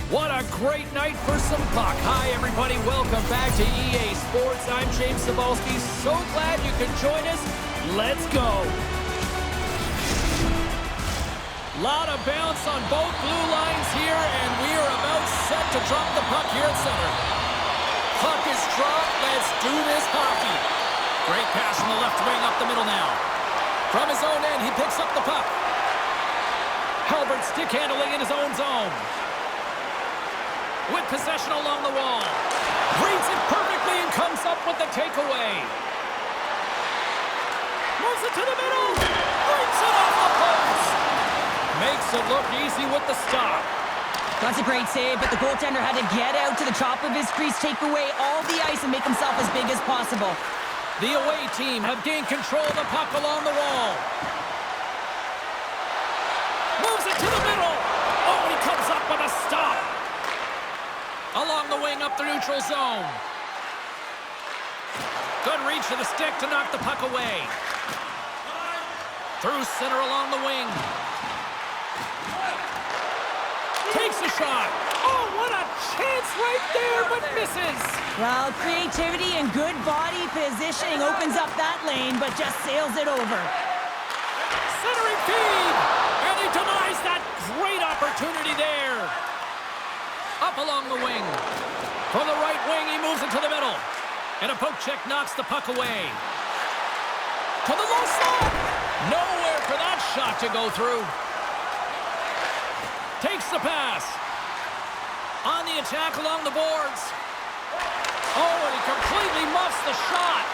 What a great night for some puck. Hi, everybody. Welcome back to EA Sports. I'm James Cybulski. So glad you could join us. Let's go. Lot of bounce on both blue lines here, and we are about set to drop the puck here at center. Puck is dropped. Let's do this hockey. Great pass from the left wing up the middle now. From his own end, he picks up the puck. Halbert stick handling in his own zone. With possession along the wall. Reads it perfectly and comes up with the takeaway. Moves it to the middle. Breaks it off the post. Makes it look easy with the stop. That's a great save, but the goaltender had to get out to the top of his crease, take away all the ice, and make himself as big as possible. The away team have gained control of the puck along the wall. Moves it to the middle. Oh, he comes up with a stop. Along the wing up the neutral zone. Good reach to the stick to knock the puck away. Through center along the wing. Takes a shot. Oh, what a chance right there, but misses. Well, creativity and good body positioning opens up that lane, but just sails it over. Centering feed. And he denies that great opportunity there. Up along the wing. From the right wing, he moves it to the middle. And a poke check knocks the puck away. To the low slot. Nowhere for that shot to go through. Takes the pass. On the attack along the boards. Oh, and he completely muffs the shot.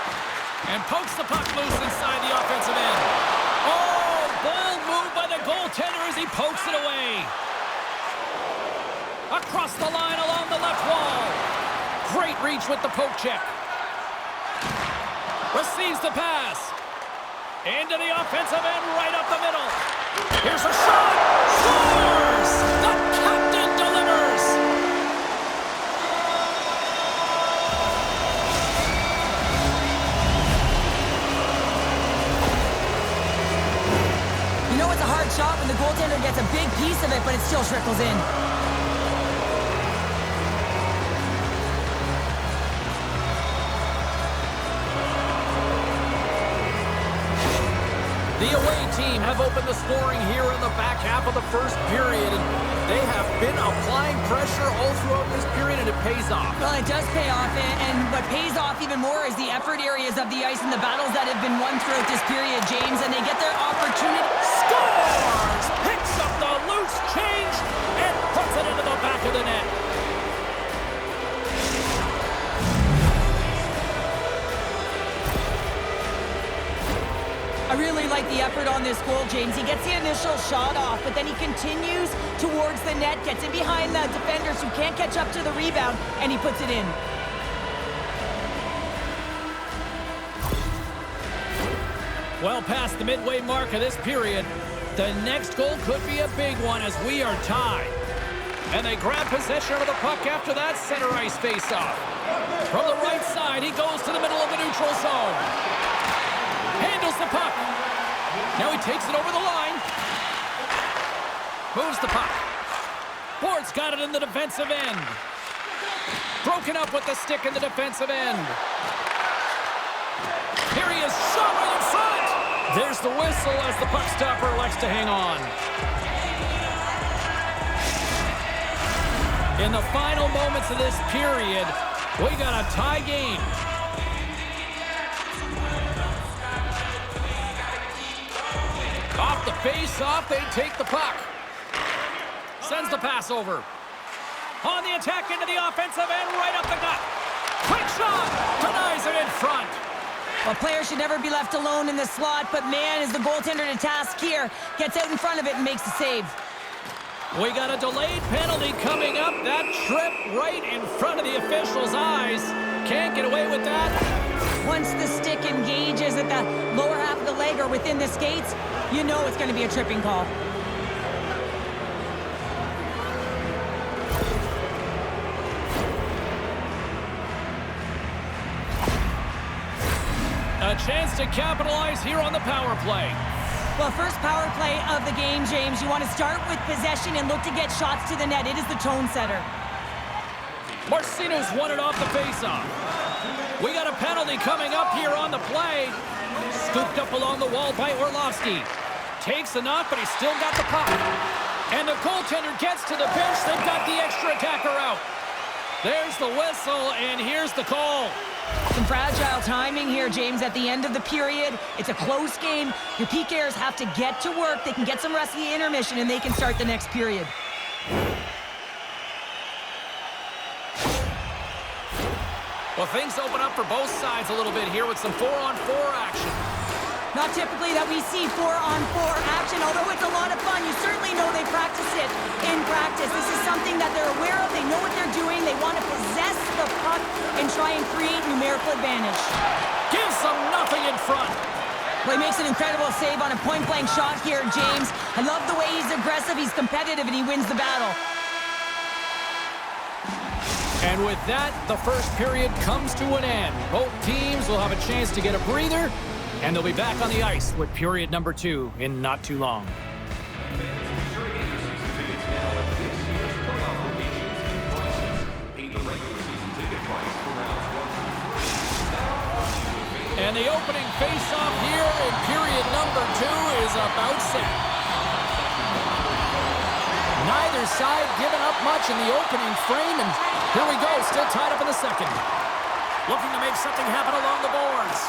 And pokes the puck loose inside the offensive end. Oh, bold move by the goaltender as he pokes it away. Across the line along the left wall. Great reach with the poke check. Receives the pass. Into the offensive end, right up the middle. Here's a shot. Scores! The captain delivers. You know it's a hard shot when the goaltender gets a big piece of it, but it still trickles in. The away team have opened the scoring here in the back half of the first period, and they have been applying pressure all throughout this period, and it pays off. Well, it does pay off, and what pays off even more is the effort areas of the ice and the battles that have been won throughout this period, James, and they get their opportunity. Scores! Picks up the loose change and puts it into the back of the net. I really like the effort on this goal, James. He gets the initial shot off, but then he continues towards the net, gets in behind the defenders who can't catch up to the rebound, and he puts it in. Well past the midway mark of this period, the next goal could be a big one as we are tied. And they grab possession of the puck after that center ice face-off. From the right side, he goes to the middle of the neutral zone. Handles the puck. Now he takes it over the line. Moves the puck. Board's got it in the defensive end. Broken up with the stick in the defensive end. Here he is, shot right in front. There's the whistle as the puck stopper elects to hang on. In the final moments of this period, we got a tie game. Off the face-off, they take the puck. Sends the pass over. On the attack into the offensive end, right up the gut. Quick shot! Denies it in front. Well, players should never be left alone in the slot, but man, is the goaltender to task here. Gets out in front of it and makes the save. We got a delayed penalty coming up. That trip right in front of the official's eyes. Can't get away with that. Once the stick engages at the lower half of the leg or within the skates, you know it's going to be a tripping call. A chance to capitalize here on the power play. Well, first power play of the game, James. You want to start with possession and look to get shots to the net. It is the tone setter. Marcino's won it off the faceoff. We got a penalty coming up here on the play. Scooped up along the wall by Orlovsky. Takes the knock, but he's still got the puck. And the goaltender gets to the bench. They've got the extra attacker out. There's the whistle, and here's the call. Some fragile timing here, James, at the end of the period. It's a close game. Your PKers have to get to work. They can get some rest of the intermission, and they can start the next period. Well, things open up for both sides a little bit here with some 4-on-4 action. Not typically that we see 4-on-4 action, although it's a lot of fun. You certainly know they practice it in practice. This is something that they're aware of. They know what they're doing. They want to possess the puck and try and create numerical advantage. Gives them nothing in front. Well, he makes an incredible save on a point-blank shot here, James. I love the way he's aggressive, he's competitive, and he wins the battle. And with that, the first period comes to an end. Both teams will have a chance to get a breather, and they'll be back on the ice with period number 2 in not too long. And the opening face-off here in period number 2 is about set. Neither side giving up much in the opening frame, and here we go, still tied up in the second. Looking to make something happen along the boards.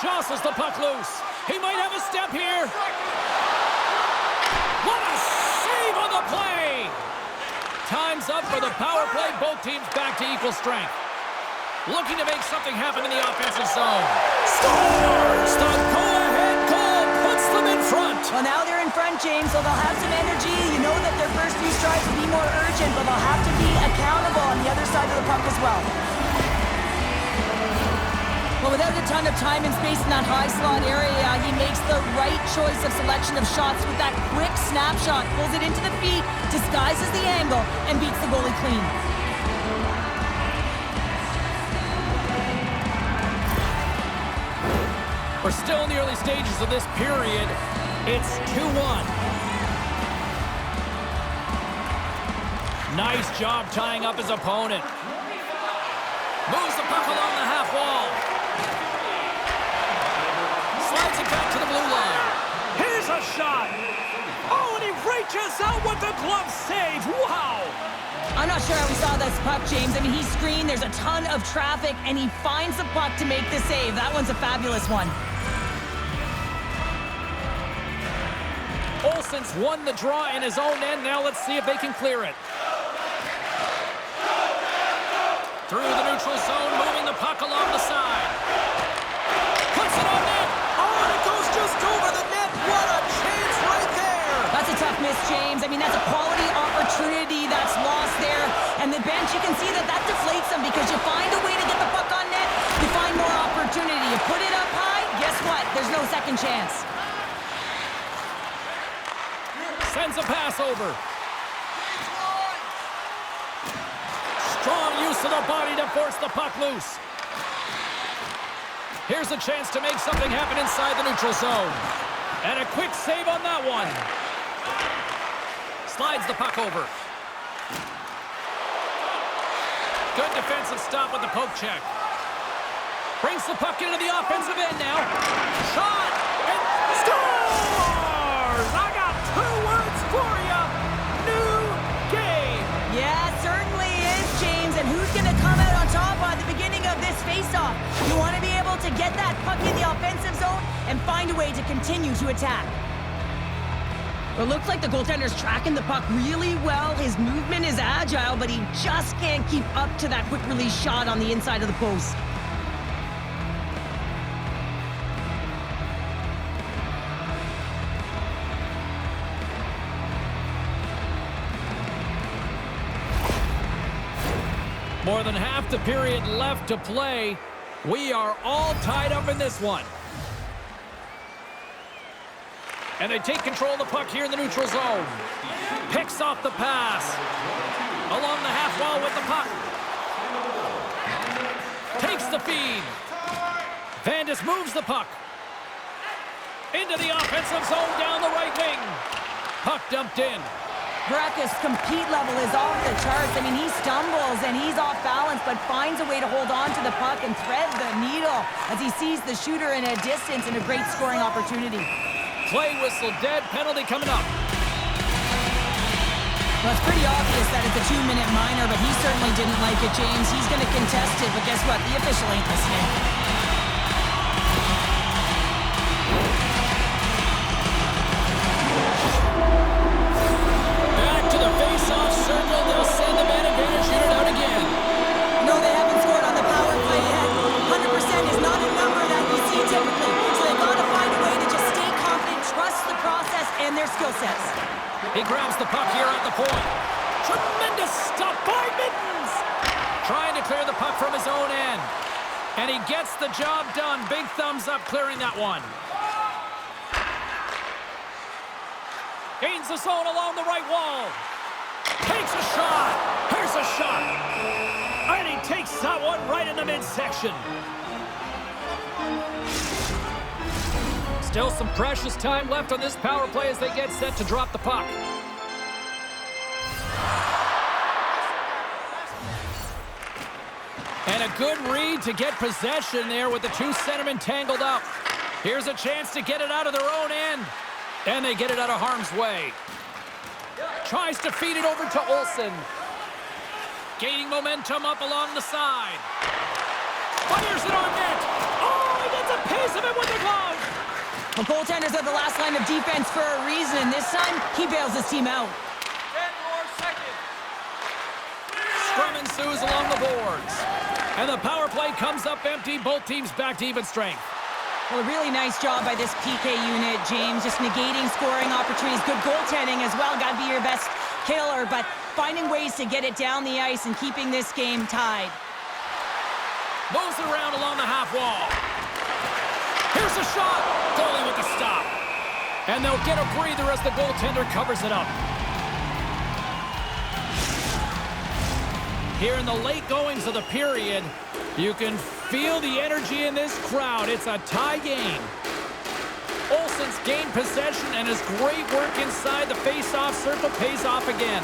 Jostles the puck loose. He might have a step here. What a save on the play! Time's up for the power play. Both teams back to equal strength. Looking to make something happen in the offensive zone. Scores! The go-ahead goal puts them in front. Well, now they're in front, James, so they'll have some energy. You know that their first few strides will be more urgent, but they'll have to be accountable on the other side of the puck as well. Well, without a ton of time and space in that high slot area, he makes the right choice of selection of shots with that quick snapshot. Pulls it into the feet, disguises the angle, and beats the goalie clean. We're still in the early stages of this period. It's 2-1. Nice job tying up his opponent. Moves the puck along the half wall. Slides it back to the blue line. Here's a shot. Oh, and he reaches out with the glove save. Wow. I'm not sure how we saw this puck, James. I mean, he's screened, there's a ton of traffic, and he finds the puck to make the save. That one's a fabulous one. Olsen's won the draw in his own end. Now let's see if they can clear it. Through the neutral zone, moving the puck along the side. Puts it on net. Oh, and it goes just over the net. What a chance right there. That's a tough miss, James. I mean, that's a quality opportunity that's lost there. And the bench, you can see that deflates them because you find a way to get the puck on net, you find more opportunity. You put it up high, guess what? There's no second chance. Sends a pass over. Strong use of the body to force the puck loose. Here's a chance to make something happen inside the neutral zone. And a quick save on that one. Slides the puck over. Good defensive stop with the poke check. Brings the puck into the offensive end now. Shot! And scores! I got 2 words for you. New game. Yeah, certainly is, James. And who's going to come out on top at the beginning of this faceoff? You want to be able to get that puck in the offensive zone and find a way to continue to attack. Well, it looks like the goaltender's tracking the puck really well. His movement is agile, but he just can't keep up to that quick release shot on the inside of the post. More than half the period left to play. We are all tied up in this one. And they take control of the puck here in the neutral zone. Picks off the pass. Along the half wall with the puck. Takes the feed. Vandis moves the puck. Into the offensive zone down the right wing. Puck dumped in. Brecka's compete level is off the charts. I mean, he stumbles and he's off balance, but finds a way to hold on to the puck and thread the needle as he sees the shooter in a distance and a great scoring opportunity. Play whistle dead. Penalty coming up. Well, it's pretty obvious that it's a 2-minute minor, but he certainly didn't like it, James. He's going to contest it, but guess what? The official ain't listening. Face-off circle, they'll send the man advantage unit out again. No, they haven't scored on the power play yet. 100% is not a number that we see typically, so they've got to find a way to just stay confident, trust the process and their skill sets. He grabs the puck here at the point. Tremendous stop by Mittens. Trying to clear the puck from his own end. And he gets the job done. Big thumbs up clearing that one. Gains the zone along the right wall. Takes a shot. Here's a shot. And he takes that one right in the midsection. Still some precious time left on this power play as they get set to drop the puck. And a good read to get possession there with the two centermen tangled up. Here's a chance to get it out of their own end. And they get it out of harm's way. Tries to feed it over to Olsen. Gaining momentum up along the side. Fires it on net. Oh, he gets a piece of it with the glove. The goaltenders are the last line of defense for a reason, and this time, he bails his team out. 10 more seconds. Scrum ensues along the boards. And the power play comes up empty. Both teams back to even strength. Well, a really nice job by this PK unit, James. Just negating scoring opportunities. Good goaltending as well. Got to be your best killer, but finding ways to get it down the ice and keeping this game tied. Moves it around along the half wall. Here's a shot. Goalie with the stop. And they'll get a breather as the goaltender covers it up. Here in the late goings of the period, you can feel the energy in this crowd. It's a tie game. Olsen's gained possession, and his great work inside the face-off circle pays off again.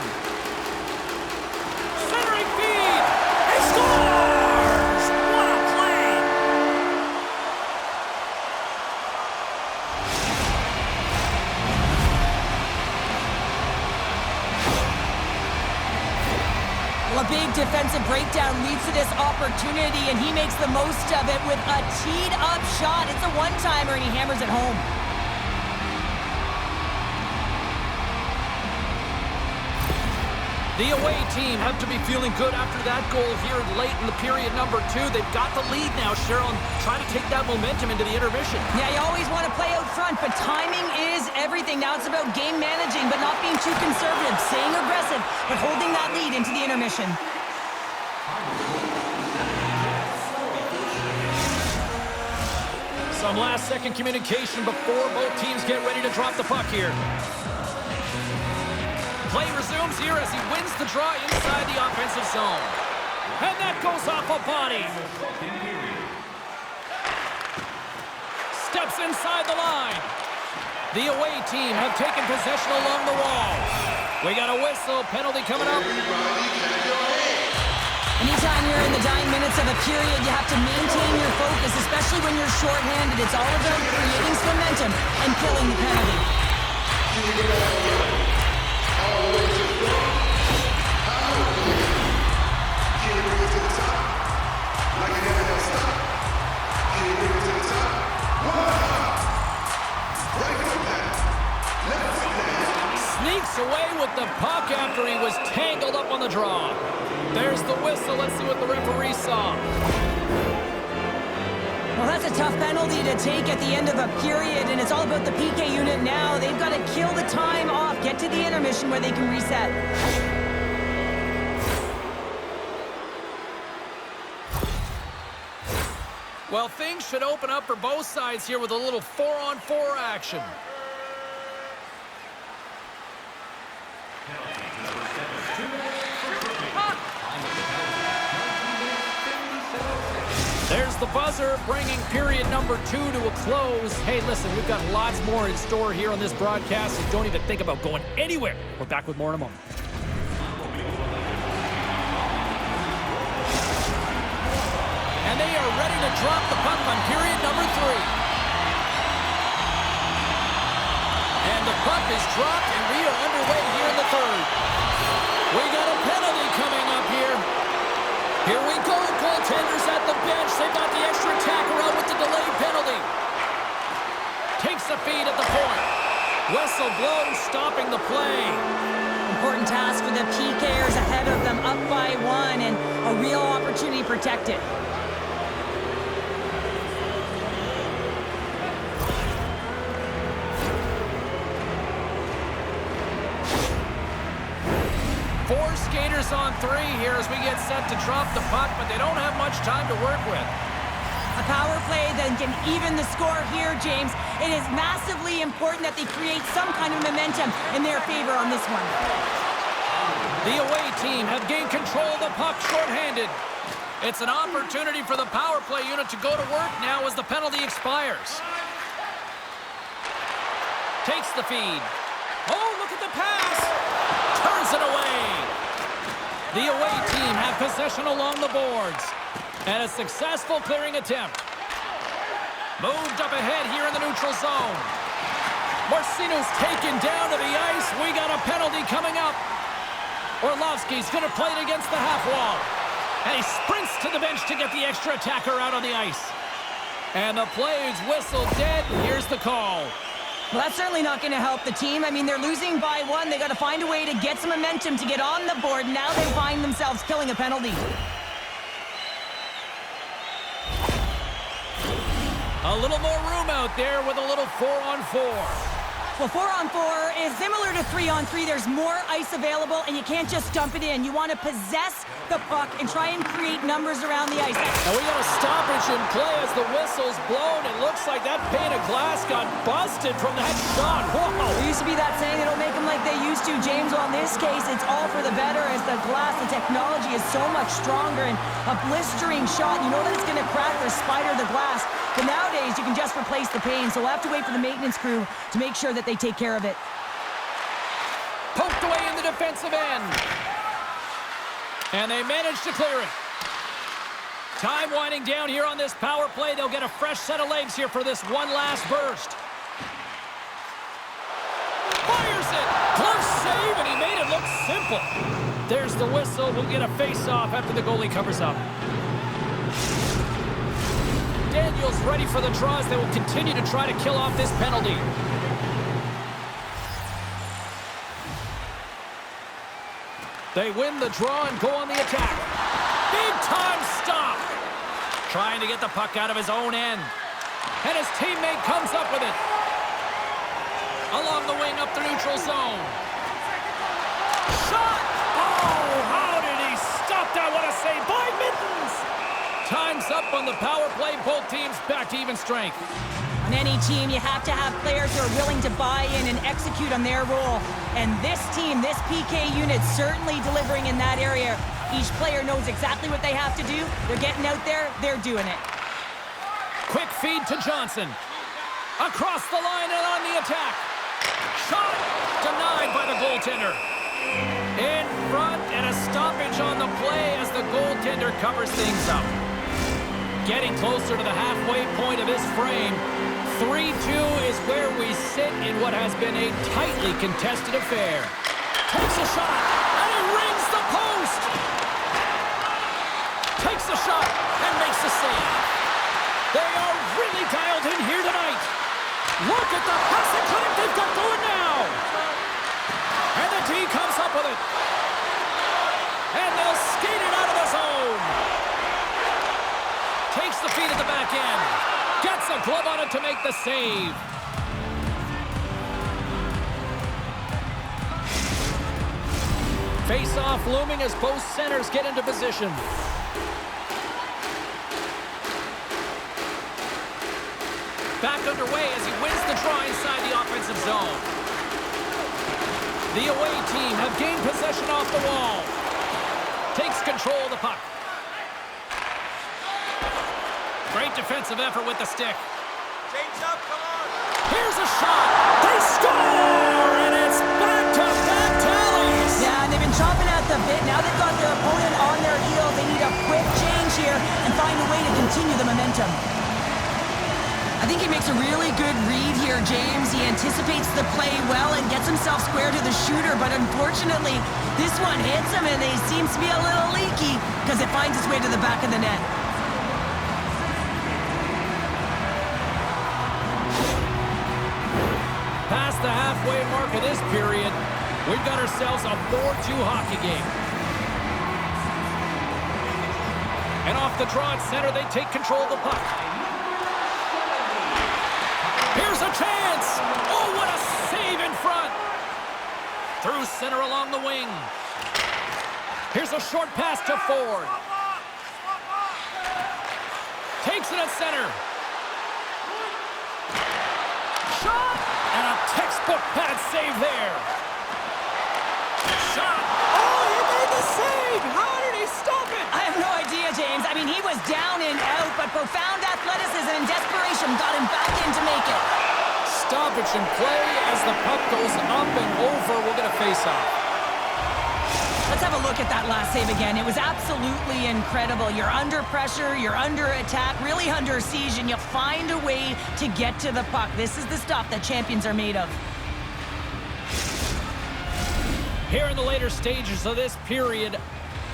Centering feed! He scores! What a play! Well, a big defensive breakdown leads to this opportunity, and he makes the most of it with a teed-up shot. It's a one-timer, and he hammers it home. The away team have to be feeling good after that goal here late in the period number 2. They've got the lead now, Cheryl, and trying to take that momentum into the intermission. Yeah, you always want to play out front, but timing is everything. Now it's about game managing, but not being too conservative, staying aggressive, but holding that lead into the intermission. Some last-second communication before both teams get ready to drop the puck here. Play resumes here as he wins the draw inside the offensive zone. And that goes off a body. Steps inside the line. The away team have taken possession along the wall. We got a whistle. Penalty coming up. Anytime you're in the dying minutes of a period, you have to maintain your focus, especially when you're shorthanded. It's all about creating some momentum and killing the penalty. Sneaks away with the puck after he was tangled up on the draw. There's the whistle. Let's see what the referee saw. Well, that's a tough penalty to take at the end of a period, and it's all about the PK unit now. They've got to kill the time off, get to the intermission where they can reset. Well, things should open up for both sides here with a little 4-on-4 action. There's the buzzer, bringing period number 2 to a close. Hey, listen, we've got lots more in store here on this broadcast, so don't even think about going anywhere. We're back with more in a moment. And they are ready to drop the puck on period number 3. And the puck is dropped, and we are underway here in the third. We got a penalty coming up here. Here we go, goaltenders at the bench. They've got the extra attacker out with the delayed penalty. Takes the feed at the point. Whistle blows, stopping the play. Important task for the PKers ahead of them, up by 1, and a real opportunity protected. Four skaters on 3 here as we get set to drop the puck, but they don't have much time to work with. A power play that can even the score here, James. It is massively important that they create some kind of momentum in their favor on this one. The away team have gained control of the puck shorthanded. It's an opportunity for the power play unit to go to work now as the penalty expires. Takes the feed. Oh, look at the pass! Turns it away. The away team have possession along the boards. And a successful clearing attempt. Moved up ahead here in the neutral zone. Marcino's taken down to the ice. We got a penalty coming up. Orlovsky's going to play it against the half wall. And he sprints to the bench to get the extra attacker out on the ice. And the play is whistled dead. Here's the call. Well, that's certainly not going to help the team. I mean, they're losing by 1. They got to find a way to get some momentum to get on the board. Now they find themselves killing a penalty. A little more room out there with a little 4-on-4. Well, 4-on-4 is similar to 3-on-3. There's more ice available, and you can't just dump it in. You want to possess the puck and try and create numbers around the ice. And we got a stoppage in play as the whistle's blown. It looks like that pane of glass got busted from that shot. Whoa! There used to be that saying, they don't make them like they used to, James. Well, in this case, it's all for the better as the glass, the technology is so much stronger, and a blistering shot, you know that it's going to crack or spider the glass. But nowadays, you can just replace the pane, so we'll have to wait for the maintenance crew to make sure that they take care of it. Poked away in the defensive end. And they managed to clear it. Time winding down here on this power play. They'll get a fresh set of legs here for this one last burst. Fires it! Close save, and he made it look simple. There's the whistle. We'll get a face-off after the goalie covers up. Daniels ready for the draws. They will continue to try to kill off this penalty. They win the draw and go on the attack. Big time stop. Trying to get the puck out of his own end. And his teammate comes up with it. Along the wing up the neutral zone. Shot! Oh, how did he stop that? What a save by Mittens! Time's up on the power play. Both teams back to even strength. On any team, you have to have players who are willing to buy in and execute on their role. And this team, this PK unit, certainly delivering in that area. Each player knows exactly what they have to do. They're getting out there. They're doing it. Quick feed to Johnson. Across the line and on the attack. Shot denied by the goaltender. In front and a stoppage on the play as the goaltender covers things up. Getting closer to the halfway point of this frame. 3-2 is where we sit in what has been a tightly contested affair. Takes a shot, and he rings the post! Takes a shot, and makes a save. They are really dialed in here tonight. Look at the passing clinic they've got going now! And the D comes up with it. And they'll skate it out of the zone. Takes the feed at the back end. Gets a glove on it to make the save. Face-off looming as both centers get into position. Back underway as he wins the draw inside the offensive zone. The away team have gained possession off the wall. Takes control of the puck. Great defensive effort with the stick. James up, come on. Here's a shot. They score, and it's back-to-back tallies. Yeah, and they've been chomping at the bit. Now they've got their opponent on their heels. They need a quick change here and find a way to continue the momentum. I think he makes a really good read here, James. He anticipates the play well and gets himself square to the shooter, but unfortunately, this one hits him, and he seems to be a little leaky because it finds its way to the back of the net. Past the halfway mark of this period, we've got ourselves a 4-2 hockey game. And off the draw at center, they take control of the puck. Here's a chance! Oh, what a save in front! Through center along the wing. Here's a short pass to Ford. Takes it at center. Shot! And a textbook pad save there. Shot! Oh, he made the save! How did he stop it? I have no idea, James. I mean, he was down and out, but profound athleticism and desperation got him back in to make it. Stoppage in play as the puck goes up and over. We'll get a face-off. Let's have a look at that last save again. It was absolutely incredible. You're under pressure, you're under attack, really under siege, and you find a way to get to the puck. This is the stuff that champions are made of. Here in the later stages of this period,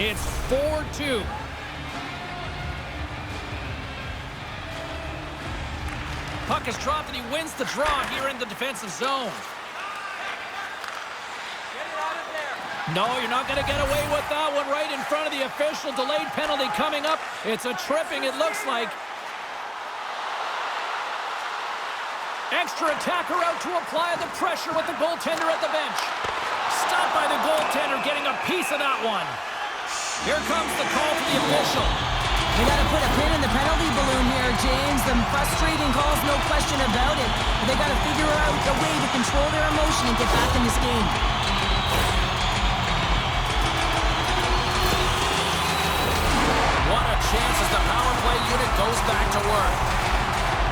it's 4-2. Puck is dropped and he wins the draw here in the defensive zone. Get it out of there. No, you're not going to get away with that one right in front of the official. Delayed penalty coming up. It's a tripping, it looks like. Extra attacker out to apply the pressure with the goaltender at the bench. Stopped by the goaltender, getting a piece of that one. Here comes the call to the official. We got to put a pin in the penalty balloon here, James. The frustrating calls, no question about it. But they got to figure out a way to control their emotion and get back in this game. What a chance as the power play unit goes back to work.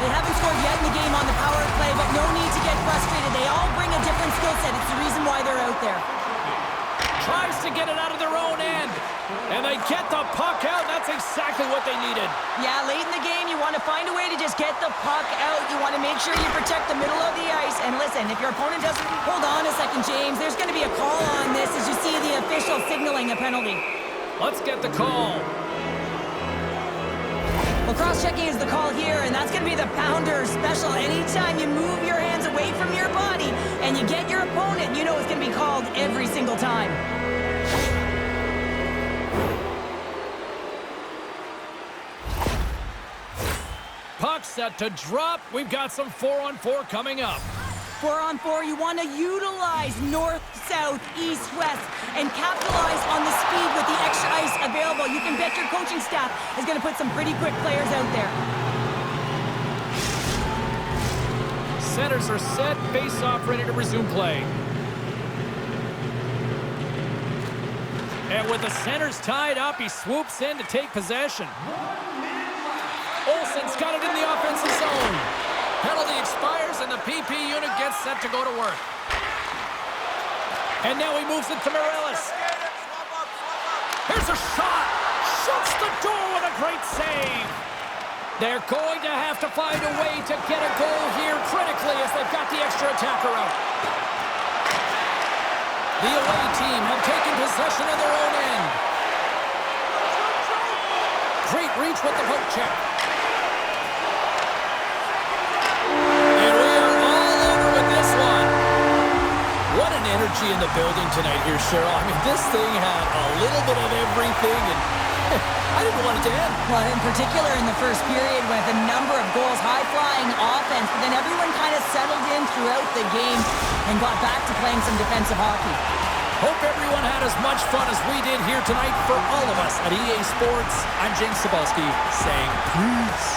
They haven't scored yet in the game on the power play, but no need to get frustrated. They all bring a different skill set. It's the reason why they're out there. Tries to get it out of their own end. And they get the puck out. That's exactly what they needed. Yeah, late in the game, you want to find a way to just get the puck out. You want to make sure you protect the middle of the ice. And listen, if your opponent doesn't... Hold on a second, James. There's going to be a call on this as you see the official signaling a penalty. Let's get the call. Well, cross-checking is the call here, and that's going to be the pounder special. Anytime you move your hands away from your body and you get your opponent, you know it's going to be called every single time. Puck set to drop. We've got some 4-on-4 coming up. 4-on-4, you want to utilize north, south, east, west, and capitalize on the speed with the extra ice available. You can bet your coaching staff is going to put some pretty quick players out there. Centers are set. Face-off ready to resume play. And with the centers tied up, he swoops in to take possession. Olsen's got it in the offensive zone. Penalty expires, and the PP unit gets set to go to work. And now he moves it to Morellis. Here's a shot. Shuts the door with a great save. They're going to have to find a way to get a goal here critically as they've got the extra attacker out. The away team have taken possession of their own end. Great reach with the poke check. Energy in the building tonight here, Cheryl. I mean, this thing had a little bit of everything, and I didn't want it to end. Well, in particular in the first period with a number of goals, high-flying offense, but then everyone kind of settled in throughout the game and got back to playing some defensive hockey. Hope everyone had as much fun as we did here tonight. For all of us at EA Sports, I'm James Cebulski saying peace.